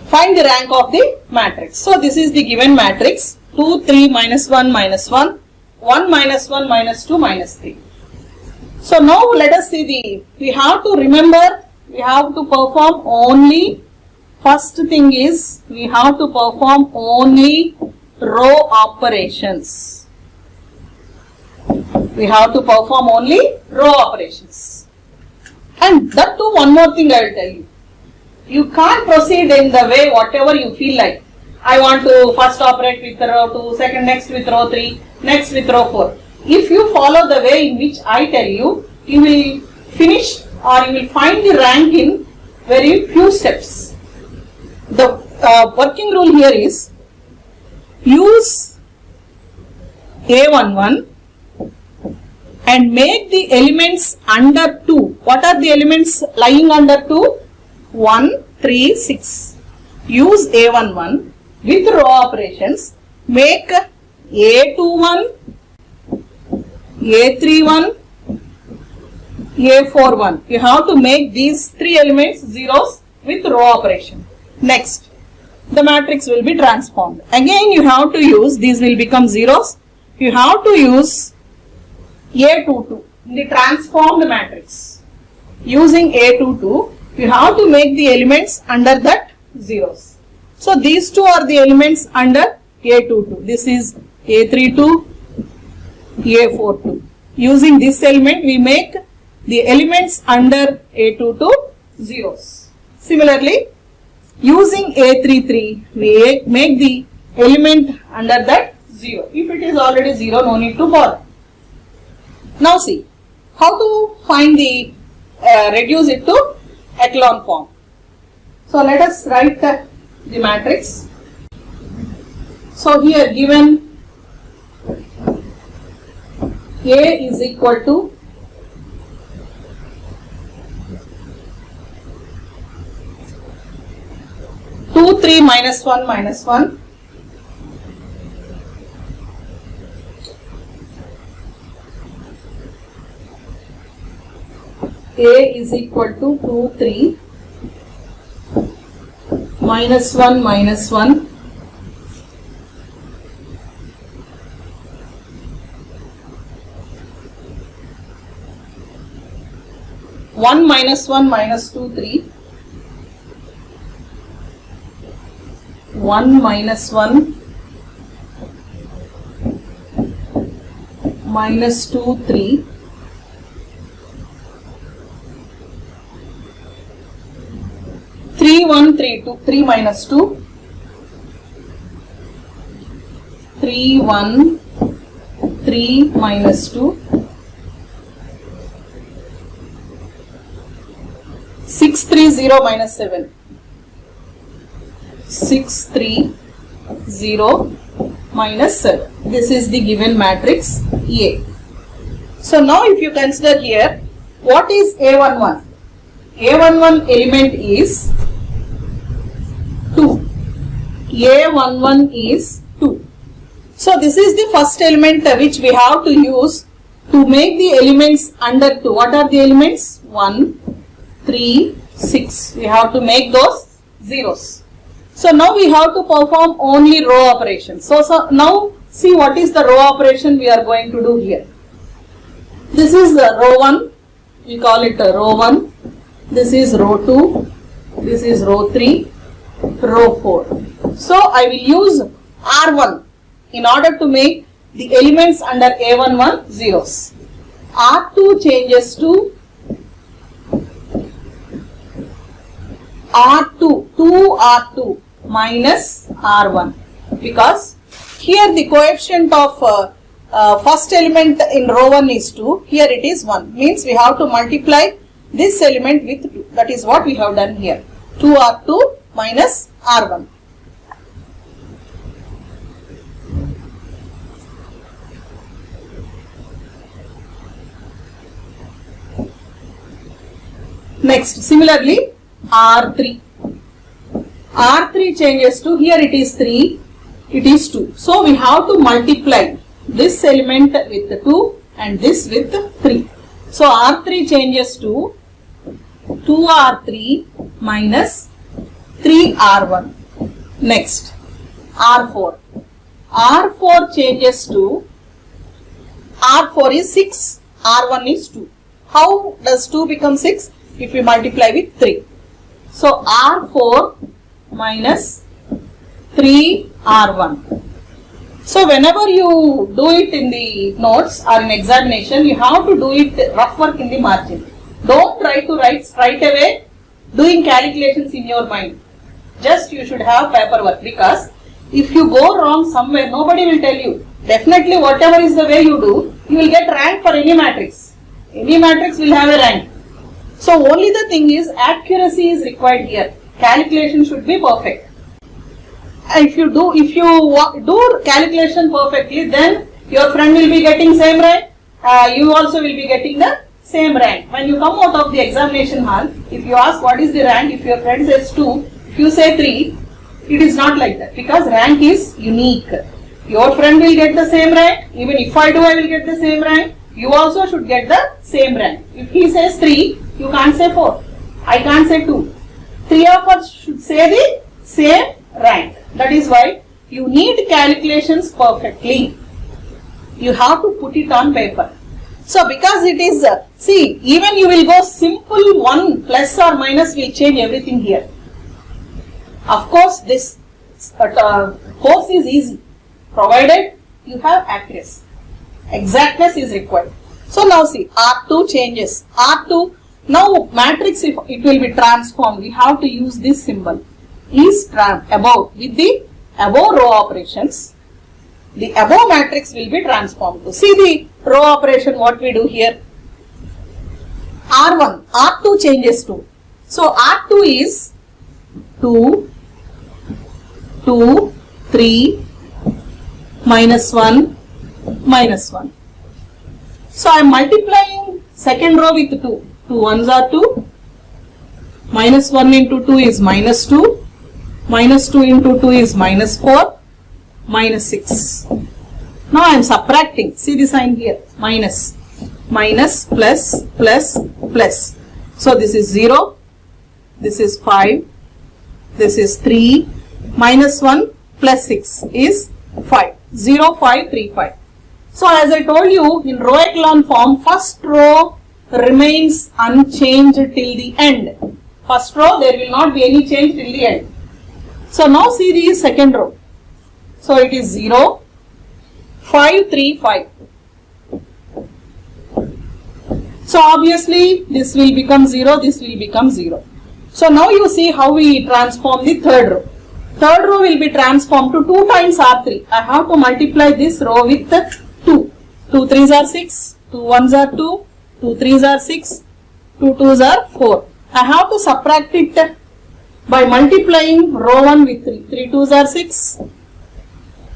find the rank of the matrix. So this is the given matrix, 2, 3, minus 1, minus 1, 1, minus 1, minus 2, minus 3. So now let us see we have to remember, we have to perform only, first thing is, we have to perform only row operations. We have to perform only row operations. And that too, one more thing I will tell you. You can't proceed in the way whatever you feel like. I want to first operate with row 2, second next with row 3, next with row 4. If you follow the way in which I tell you, you will finish or you will find the rank in very few steps. The working rule here is, use A11 and make the elements under 2. What are the elements lying under 2? 1, 3, 6. Use A11 with row operations. Make A21, A31, A41. You have to make these 3 elements zeros with row operation. Next, the matrix will be transformed. Again, you have to use, these will become zeros. You have to use A22 in the transformed matrix. Using A22, you have to make the elements under that zeros. So these two are the elements under A22. This is A32, A42. Using this element, we make the elements under A22 zeros. Similarly, using A33, we make the element under that 0. If it is already 0, no need to bother. Now see, how to find the, reduce it to echelon form. So let us write the matrix. So here given A is equal to 2, 3, minus 1, minus 1. A is equal to 2, 3, minus 1, minus 1. One minus 1 minus 2, 3. 1 minus 1 minus 2, 3. 3, 1, 3, 2, 3 minus 2. 3, 1, 3 minus 2. 6, 3, 0 minus 7. 6, 3, 0 minus 7. This is the given matrix A. So now if you consider here, what is A11? A11 element is 2. A11 is 2. So this is the first element which we have to use to make the elements under 2. What are the elements? 1, 3, 6. We have to make those zeros. So now we have to perform only row operations. So now see what is the row operation we are going to do here. This is the row 1. We call it row 1. This is row 2. This is row 3. Row 4. So I will use R1 in order to make the elements under A11 zeros. R2 changes to R2, 2R2 minus R1, because here the coefficient of first element in row 1 is 2, here it is 1, means we have to multiply this element with 2. That is what we have done here. 2R2 minus R1. Next, similarly, R3. R3 changes to, here it is 3, it is 2. So, we have to multiply this element with 2 and this with 3. So, R3 changes to 2R3 minus 3R1. Next, R4. R4 changes to, R4 is 6, R1 is 2. How does 2 become 6? If we multiply with 3. So, R4 minus 3R1. So, whenever you do it in the notes or in examination, you have to do it rough work in the margin. Don't try to write straight away doing calculations in your mind. Just you should have paperwork, because if you go wrong somewhere, nobody will tell you. Definitely whatever is the way you do, you will get rank for any matrix. Any matrix will have a rank. So, only the thing is accuracy is required here. Calculation should be perfect. If you do calculation perfectly, then your friend will be getting same rank. You also will be getting the same rank. When you come out of the examination hall, if you ask what is the rank, if your friend says 2, if you say 3, it is not like that, because rank is unique. Your friend will get the same rank. Even if I do, I will get the same rank. You also should get the same rank. If he says 3, you can't say 4. I can't say 2. 3 of us should say the same rank. That is why you need calculations perfectly. You have to put it on paper. So, because it is, see, even you will go simple 1 plus or minus will change everything here. Of course, this course is easy, provided you have accuracy. Exactness is required. So, now see, R2 changes. R2, now matrix, if it will be transformed, we have to use this symbol. Is above, with the above row operations, the above matrix will be transformed to. See the row operation, what we do here. R1, R2 changes to. So, R2 is 2, 2, 3, minus 1, minus 1. So, I am multiplying second row with 2. 2 ones are 2. Minus 1 into 2 is minus 2. Minus 2 into 2 is minus 4. Minus 6. Now, I am subtracting. See the sign here. Minus. Minus, plus, plus, plus. So, this is 0. This is 5. This is 3. Minus 1 plus 6 is 5. 0, 5, 3, 5. So, as I told you, in row echelon form, first row remains unchanged till the end. First row, there will not be any change till the end. So, now see the second row. So, it is 0, 5, 3, 5. So, obviously, this will become 0, this will become 0. So, now you see how we transform the third row. Third row will be transformed to 2 times R3. I have to multiply this row with 2. 2 3s are 6, 2 1s are 2, 2 3s are 6, 2 2s are 4. I have to subtract it by multiplying row 1 with 3. 3 2s are 6,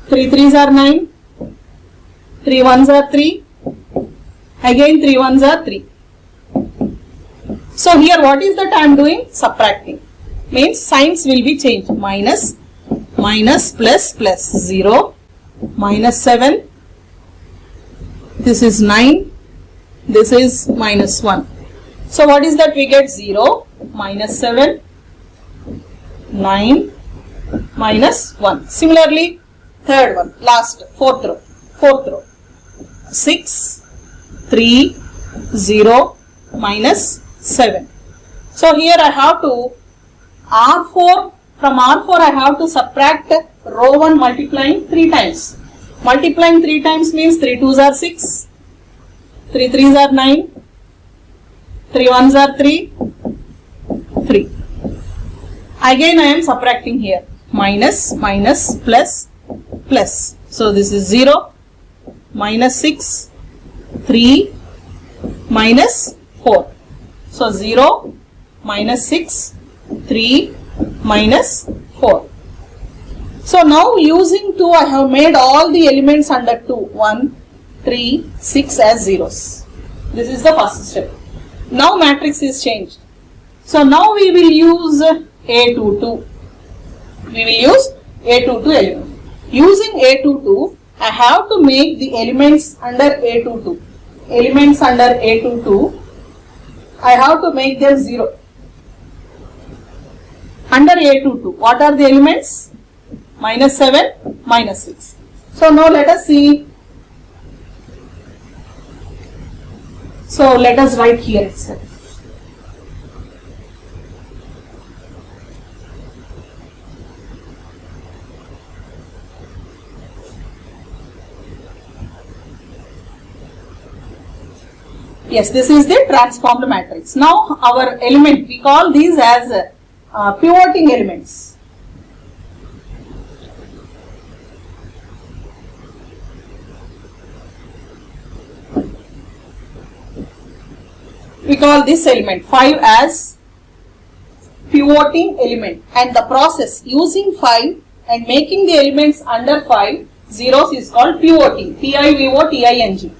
3 3s are 9, 3 1s are 3, again 3 1s are 3. So, here what is that I am doing? Subtracting. Means signs will be changed. Minus, minus, plus, plus. 0, minus 7. This is 9. This is minus 1. So, what is that we get? 0, minus 7, 9, minus 1. Similarly, third one, last, fourth row. 6, 3, 0, minus 7. So, here I have to R4, from R4 I have to subtract row 1 multiplying 3 times. Multiplying 3 times means 3 2s are 6, 3 3s are 9, 3 1s are 3, 3. Again I am subtracting here. Minus, minus, plus, plus. So this is 0, minus 6, 3, minus 4. So 0, minus 6, 3, minus 4. So now using 2 I have made all the elements under 2. 1, 3, 6 as zeros. This is the first step. Now matrix is changed. So now we will use A22. We will use A22 element. Using A22, I have to make the elements under A22. Elements under A22, I have to make them 0. Under A22, what are the elements? Minus 7, minus 6. So now let us see. So let us write here itself. Yes, this is the transformed matrix. Now our element, we call these as pivoting elements. We call this element 5 as pivoting element, and the process using 5 and making the elements under 5 zeros is called pivoting. P-I-V-O-T-I-N-G.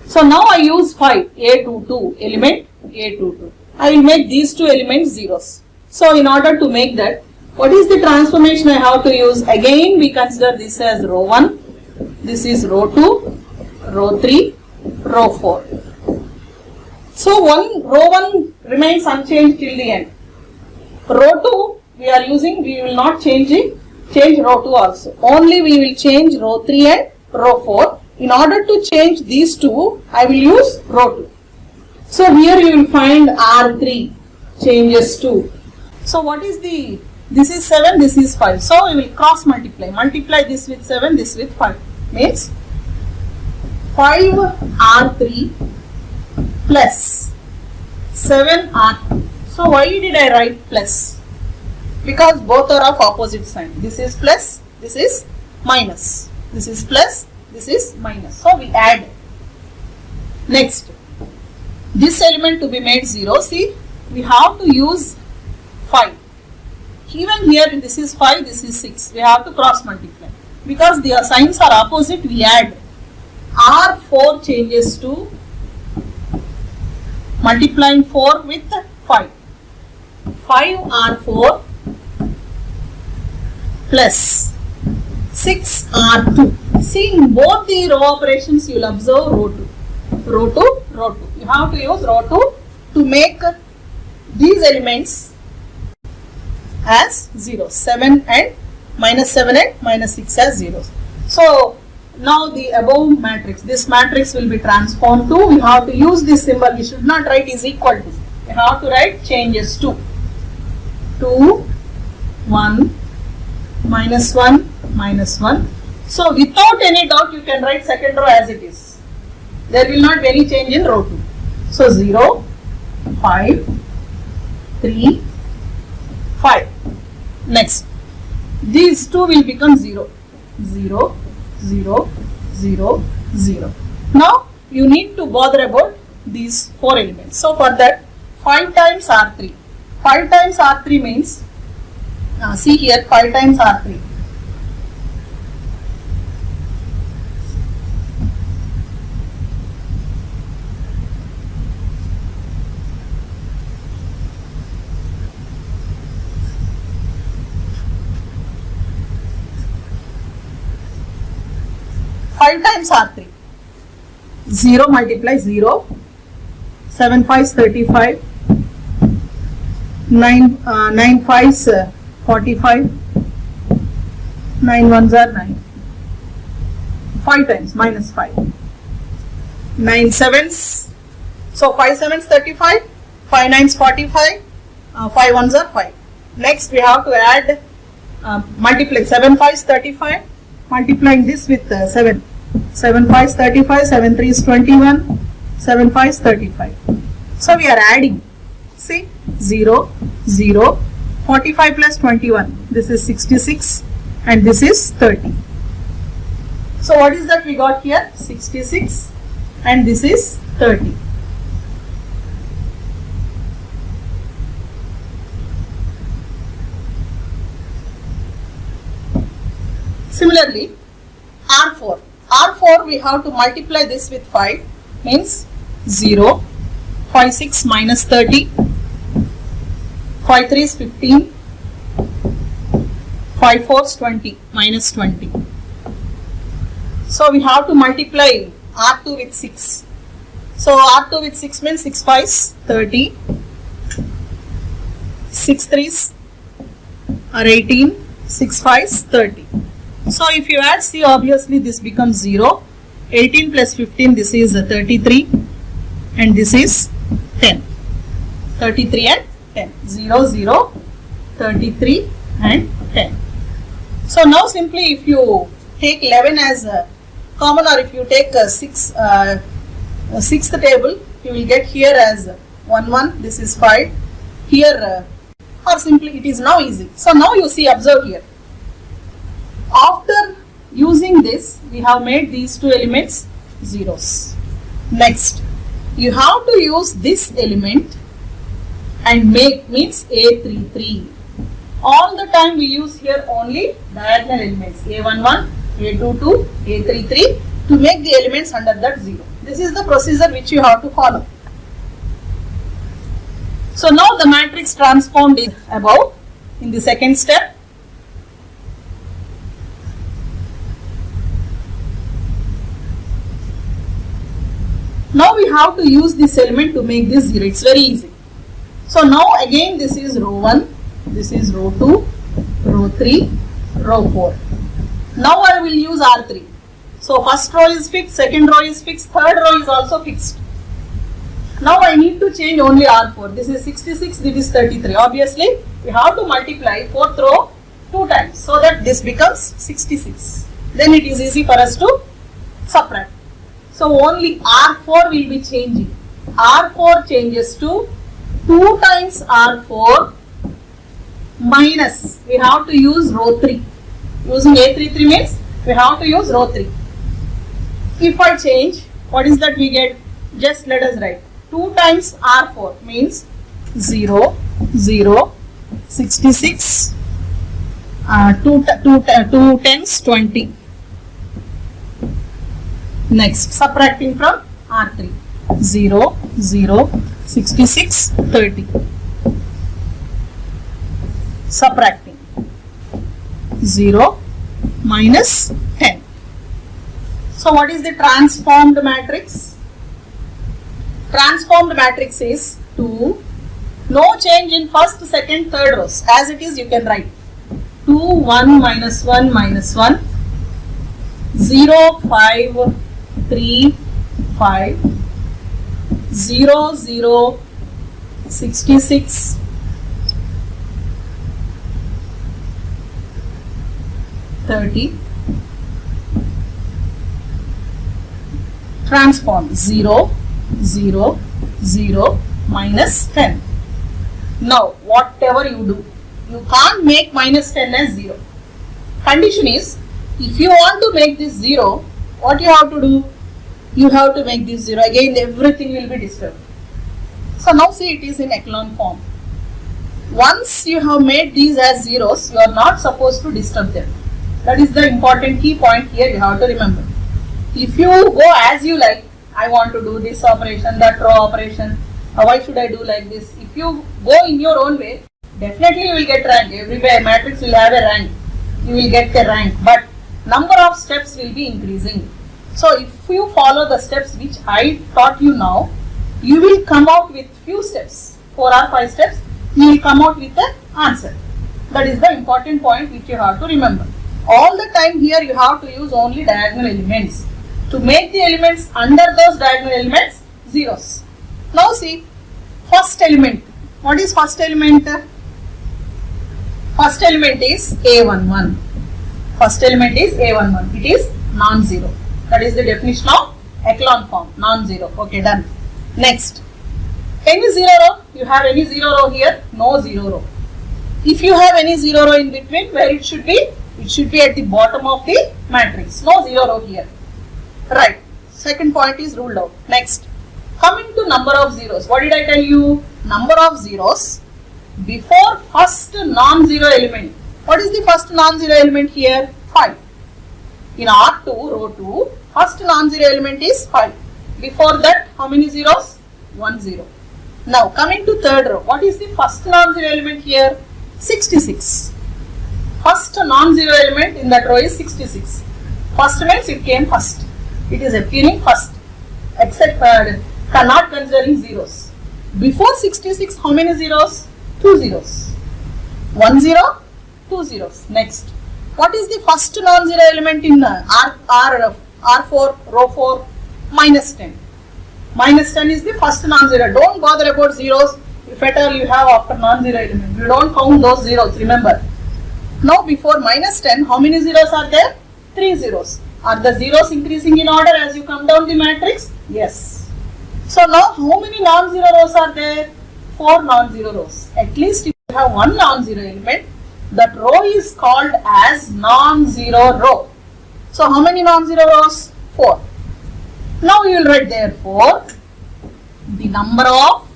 So now I use 5, A22, element A22. I will make these two elements zeros. So in order to make that, what is the transformation I have to use? Again we consider this as row 1, this is row 2, row 3, row 4. So row 1 remains unchanged till the end. Row 2 we are using, we will not change row 2 also. Only we will change row 3 and row 4. In order to change these two, I will use row 2. So here you will find R3 changes to. So what is this is 7, this is 5. So we will cross multiply. Multiply this with 7, this with 5. Means 5 R3 plus 7 R2. So why did I write plus? Because both are of opposite sign. This is plus, this is minus. This is plus, this is minus. So we add. Next, this element to be made 0. See, we have to use 5. Even here, this is 5, this is 6. We have to cross multiply. Because the signs are opposite, we add. R4 changes to multiplying 4 with 5. 5 R4 plus 6 R2. See, in both the row operations, you will observe row 2. Row 2, row 2. You have to use row 2 to make these elements as zeros. 7 and minus 7 and minus 6 as zeros. So, now the above matrix, this matrix will be transformed to, we have to use this symbol. We should not write is equal to. We have to write changes to. 2, 1, minus 1, minus 1. So, without any doubt, you can write second row as it is. There will not be any change in row 2. So, 0, 5, 3, 5. Next, these two will become 0. 0, 0, 0, 0. Now, you need to bother about these 4 elements. So, for that, 5 times R3. 5 times R3 means, see here, 5 times R3. Times R3. 0 multiply 0. 7 5s 35. 9 5s 45. 9 1s are 9. 5 times minus 5. 9 7s. So 5 7s 35. 5 9s 45. 5 1s are 5. Next we have to add multiply 7 5 is 35, multiplying this with 7. 7 5 is 35, 7 3 is 21, 7 5 is 35. So we are adding. See, 0, 0, 45 plus 21. This is 66 and this is 30. So what is that we got here? 66 and this is 30. Similarly, R4. R4 we have to multiply this with 5, means 0, 5 6 minus 30, 5 3 is 15, 5 4 is 20, minus 20. So we have to multiply R2 with 6. So R2 with 6 means 6 5 is 30, 6 3s are 18, 6 5 is 30. So if you add, see, obviously this becomes 0. 18 plus 15, this is 33 and this is 10. 33 and 10. 0, 0, 33 and 10. So now simply if you take 11 as a common, or if you take a sixth table, you will get here as 1 1, this is 5. Here or simply it is now easy. So now you see, observe here. After using this, we have made these two elements zeros. Next, you have to use this element and make, means A33. All the time we use here only diagonal elements, A11, A22, A33, to make the elements under that 0. This is the procedure which you have to follow. So now the matrix transformed is above in the second step. Now we have to use this element to make this 0. It's very easy. So now again this is row 1, this is row 2, row 3, row 4. Now I will use R3. So first row is fixed, second row is fixed, third row is also fixed. Now I need to change only R4. This is 66, this is 33. Obviously we have to multiply fourth row 2 times so that this becomes 66. Then it is easy for us to subtract. So only R4 will be changing. R4 changes to 2 times R4 minus, we have to use row 3. Using A33 means we have to use row 3. If I change, what is that we get? Just let us write. 2 times R4 means 0, 0, 66, 2 tens 20. Next, subtracting from R3, 0, 0, 66, 30. Subtracting, 0 minus 10. So what is the transformed matrix? Transformed matrix is 2, no change in first, second, third rows. As it is you can write 2, 1, minus 1, minus 1, 0, 5, 3, 5, 0, 0, 66, 30, transform 0, 0, 0, minus 10. Now whatever you do, you can't make minus 10 as 0. Condition is, if you want to make this 0, what you have to do? You have to make this 0. Again everything will be disturbed. So now see, it is in echelon form. Once you have made these as zeros, you are not supposed to disturb them. That is the important key point here you have to remember. If you go as you like, I want to do this operation, that row operation, why should I do like this? If you go in your own way, definitely you will get rank. Everywhere matrix will have a rank. You will get a rank, but number of steps will be increasing. So if you follow the steps which I taught you now, you will come out with few steps, 4 or 5 steps, you will come out with the answer. That is the important point which you have to remember. All the time here you have to use only diagonal elements. To make the elements under those diagonal elements, zeros. Now see, first element. What is first element? First element is A11. First element is A11. It is non-zero. That is the definition of echelon form, non-zero. Okay, done. Next, any zero row? You have any zero row here? No zero row. If you have any zero row in between, where it should be? It should be at the bottom of the matrix. No zero row here. Right. Second point is ruled out. Next, coming to number of zeros. What did I tell you? Number of zeros before first non-zero element. What is the first non-zero element here? 5. In R2, row 2, first non-zero element is 5. Before that, how many zeros? 1 0. Now, coming to third row. What is the first non-zero element here? 66. First non-zero element in that row is 66. First means it came first. It is appearing first. Except not considering zeros. Before 66, how many zeros? 2 zeros. 1 0, 2 zeros. Next, what is the first non-zero element in R4, row 4? Minus 10. Minus 10 is the first non-zero. Don't bother about zeros. If at all you have after non-zero element, you don't count those zeros, remember. Now before minus 10, how many zeros are there? 3 zeros. Are the zeros increasing in order as you come down the matrix? Yes. So now how many non-zero rows are there? 4 non-zero rows. At least if you have one non-zero element, that row is called as non-zero row. So how many non-zero rows? 4. Now you will write therefore the number of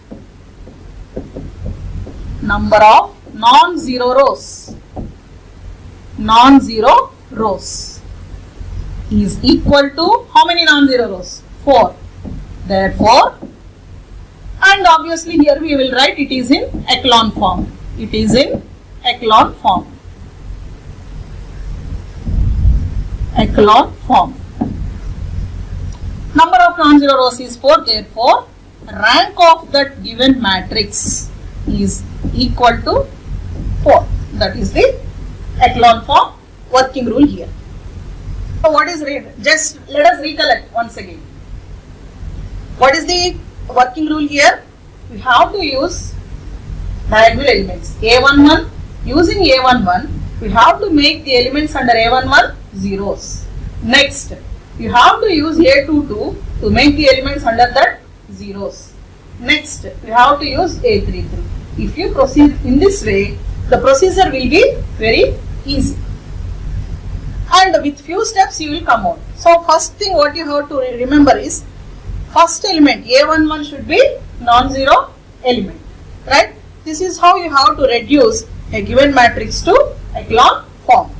non-zero rows. Non-zero rows is equal to how many non-zero rows? 4. Therefore, and obviously here we will write it is in echelon form. It is in echelon form. Echelon form. Number of non-zero rows is 4. Therefore, rank of that given matrix is equal to 4. That is the echelon form working rule here. So what is just let us recollect once again. What is the working rule here? We have to use diagonal elements. A11, using A11, we have to make the elements under A11 zeros. Next, you have to use A22 to make the elements under that zeros. Next, you have to use A33. If you proceed in this way, the procedure will be very easy. And with few steps you will come out. So first thing what you have to remember is, first element A11 should be non-zero element, right? This is how you have to reduce a given matrix to echelon form.